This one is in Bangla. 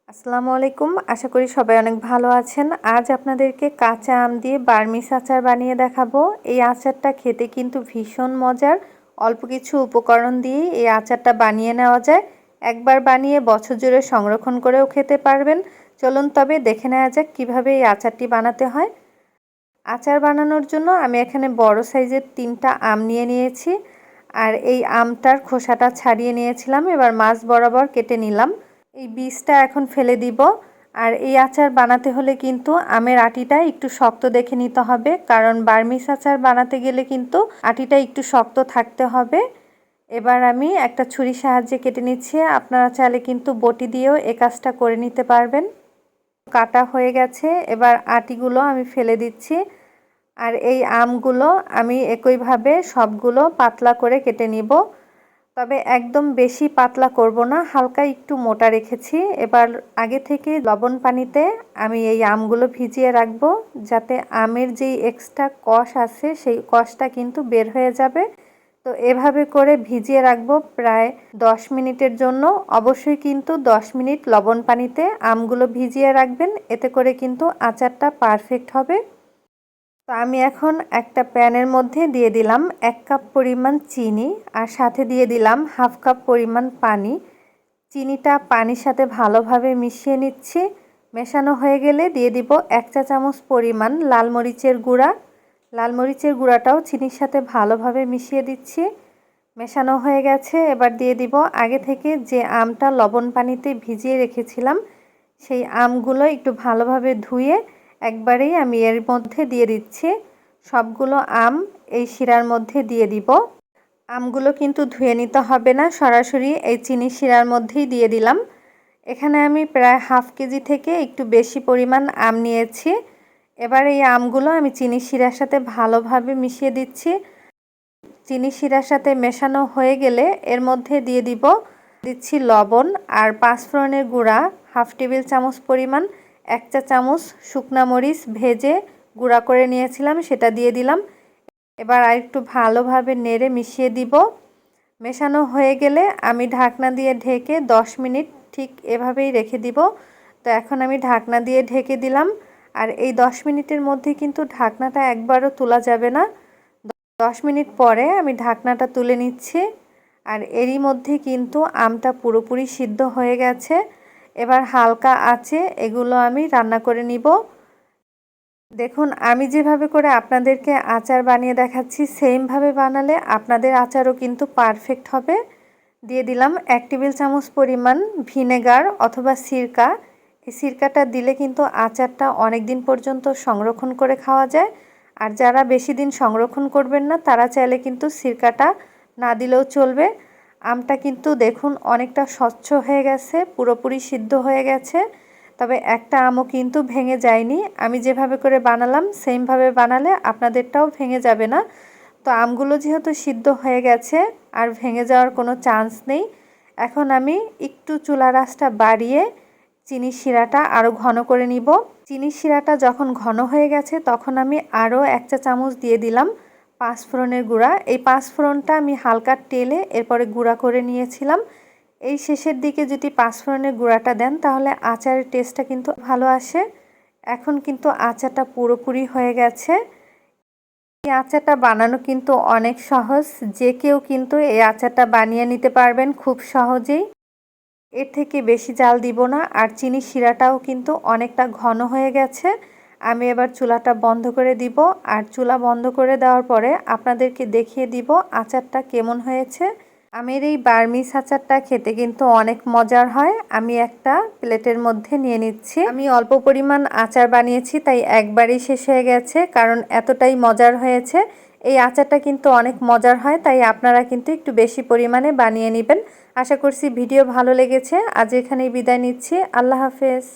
আসসালামু আলাইকুম। আশা করি সবাই অনেক ভালো আছেন। আজ আপনাদেরকে কাঁচা আম দিয়ে বার্মিস আচার বানিয়ে দেখাবো। এই আচারটা খেতে কিন্তু ভীষণ মজার। অল্প কিছু উপকরণ দিয়ে এই আচারটা বানিয়ে নেওয়া যায়। একবার বানিয়ে বছর জুড়ে সংরক্ষণ করেও খেতে পারবেন। চলুন তবে দেখে নেওয়া যাক কীভাবে এই আচারটি বানাতে হয়। আচার বানানোর জন্য আমি এখানে বড় সাইজের 3টা আম নিয়ে নিয়েছি। আর এই আমটার খোসাটা ছাড়িয়ে নিয়েছিলাম, এবার মাছ বরাবর কেটে নিলাম। এই বীজটা এখন ফেলে দিব। আর এই আচার বানাতে হলে কিন্তু আমের আটিটা একটু শক্ত দেখে নিতে হবে, কারণ বার্মিস আচার বানাতে গেলে কিন্তু আটিটা একটু শক্ত থাকতে হবে। এবার আমি একটা ছুরির সাহায্যে কেটে নিচ্ছি। আপনারা চাইলে কিন্তু বটি দিয়েও এই কাজটা করে নিতে পারবেন। কাটা হয়ে গেছে, এবার আটিগুলো আমি ফেলে দিচ্ছি। আর এই আমগুলো আমি একইভাবে সবগুলো পাতলা করে কেটে নিব। তবে একদম বেশি পাতলা করব না, হালকা একটু মোটা রেখেছি। এবার আগে থেকে লবণ পানিতে আমি এই আমগুলো ভিজিয়ে রাখব, যাতে আমের যেই এক্সট্রা কষ আছে সেই কষটা কিন্তু বের হয়ে যাবে। তো এভাবে করে ভিজিয়ে রাখবো প্রায় 10 মিনিটের জন্য। অবশ্যই কিন্তু 10 মিনিট লবণ পানিতে আমগুলো ভিজিয়ে রাখবেন, এতে করে কিন্তু আচারটা পারফেক্ট হবে। তো আমি এখন একটা প্যানের মধ্যে দিয়ে দিলাম 1 কাপ পরিমাণ চিনি, আর সাথে দিয়ে দিলাম হাফ কাপ পরিমাণ পানি। চিনিটা পানির সাথে ভালোভাবে মিশিয়ে নিচ্ছি। মেশানো হয়ে গেলে দিয়ে দিব 1 চা চামচ পরিমাণ লাল মরিচের গুঁড়া। লাল মরিচের গুঁড়াটাও চিনির সাথে ভালোভাবে মিশিয়ে দিচ্ছি। মেশানো হয়ে গেছে, এবার দিয়ে দিব আগে থেকে যে আমটা লবণ পানিতে ভিজিয়ে রেখেছিলাম, সেই আমগুলো একটু ভালোভাবে ধুয়ে একবারেই আমি এর মধ্যে দিয়ে দিচ্ছি। সবগুলো আম এই শিরার মধ্যে দিয়ে দিব। আমগুলো কিন্তু ধুয়ে নিতে হবে না, সরাসরি এই চিনি শিরার মধ্যেই দিয়ে দিলাম। এখানে আমি প্রায় হাফ কেজি থেকে একটু বেশি পরিমাণ আম নিয়েছি। এবার এই আমগুলো আমি চিনি শিরার সাথে ভালোভাবে মিশিয়ে দিচ্ছি। চিনি শিরার সাথে মেশানো হয়ে গেলে এর মধ্যে দিয়ে দিচ্ছি লবণ আর 5 ফোড়নের গুঁড়া হাফ টেবিল চামচ পরিমাণ। 1 চা চামচ শুকনা মরিচ ভেজে গুঁড়া করে নিয়েছিলাম, সেটা দিয়ে দিলাম। এবার আরেকটু ভালোভাবে নেড়ে মিশিয়ে দিব। মেশানো হয়ে গেলে আমি ঢাকনা দিয়ে ঢেকে 10 মিনিট ঠিক এভাবেই রেখে দিব। তো এখন আমি ঢাকনা দিয়ে ঢেকে দিলাম। আর এই 10 মিনিটের মধ্যে কিন্তু ঢাকনাটা একবারও তোলা যাবে না। 10 মিনিট পরে আমি ঢাকনাটা তুলে নিচ্ছি। আর এরই মধ্যে কিন্তু আমটা পুরোপুরি সিদ্ধ হয়ে গেছে। এবার হালকা আঁচে এগুলো আমি রান্না করে নিব। দেখুন, আমি যেভাবে করে আপনাদেরকে আচার বানিয়ে দেখাচ্ছি, সেমভাবে বানালে আপনাদের আচারও কিন্তু পারফেক্ট হবে। দিয়ে দিলাম 1 টেবিল চামচ পরিমাণ ভিনেগার অথবা সিরকা। এই সিরকাটা দিলে কিন্তু আচারটা অনেক দিন পর্যন্ত সংরক্ষণ করে খাওয়া যায়। আর যারা বেশি দিন সংরক্ষণ করবেন না, তারা চাইলে কিন্তু সিরকাটা না দিলেও চলবে। আমটা কিন্তু দেখুন অনেকটা স্বচ্ছ হয়ে গেছে, পুরোপুরি সিদ্ধ হয়ে গেছে। তবে একটা আমও কিন্তু ভেঙে যায়নি। আমি যেভাবে করে বানালাম সেমভাবে বানালে আপনাদেরটাও ভেঙে যাবে না। তো আমগুলো যেহেতু সিদ্ধ হয়ে গেছে, আর ভেঙে যাওয়ার কোনো চান্স নেই। এখন আমি একটু চুলার আঁচটা বাড়িয়ে চিনির শিরাটা আরও ঘন করে নিব। চিনির শিরাটা যখন ঘন হয়ে গেছে, তখন আমি আরও 1 চা চামচ দিয়ে দিলাম 5 ফোড়নের গুঁড়া। এই 5 ফোড়নটা আমি হালকা তেলে এরপরে গুঁড়া করে নিয়েছিলাম। এই শেষের দিকে যদি 5 ফোড়নের গুঁড়াটা দেন, তাহলে আচারের টেস্টটা কিন্তু ভালো আসে। এখন কিন্তু আচারটা পুরোপুরি হয়ে গেছে। এই আচারটা বানানো কিন্তু অনেক সহজ, যে কেউ কিন্তু এই আচারটা বানিয়ে নিতে পারবেন খুব সহজেই। এর থেকে বেশি জাল দিব না। আর চিনি শিরাটাও কিন্তু অনেকটা ঘন হয়ে গেছে। আমি এবার চুলাটা বন্ধ করে দিব। আর চুলা বন্ধ করে দেওয়ার পরে আপনাদেরকে দেখিয়ে দিব আচারটা কেমন হয়েছে। আমের এই বার্মিস আচারটা খেতে কিন্তু অনেক মজার হয়। আমি একটা প্লেটের মধ্যে নিয়ে নিচ্ছি। আমি অল্প পরিমাণ আচার বানিয়েছি, তাই একবারই শেষ হয়ে গেছে, কারণ এতটাই মজার হয়েছে। এই আচারটা কিন্তু অনেক মজার হয়, তাই আপনারা কিন্তু একটু বেশি পরিমাণে বানিয়ে নেবেন। আশা করছি ভিডিও ভালো লেগেছে। আজ এখানেই বিদায় নিচ্ছি। আল্লাহ হাফেজ।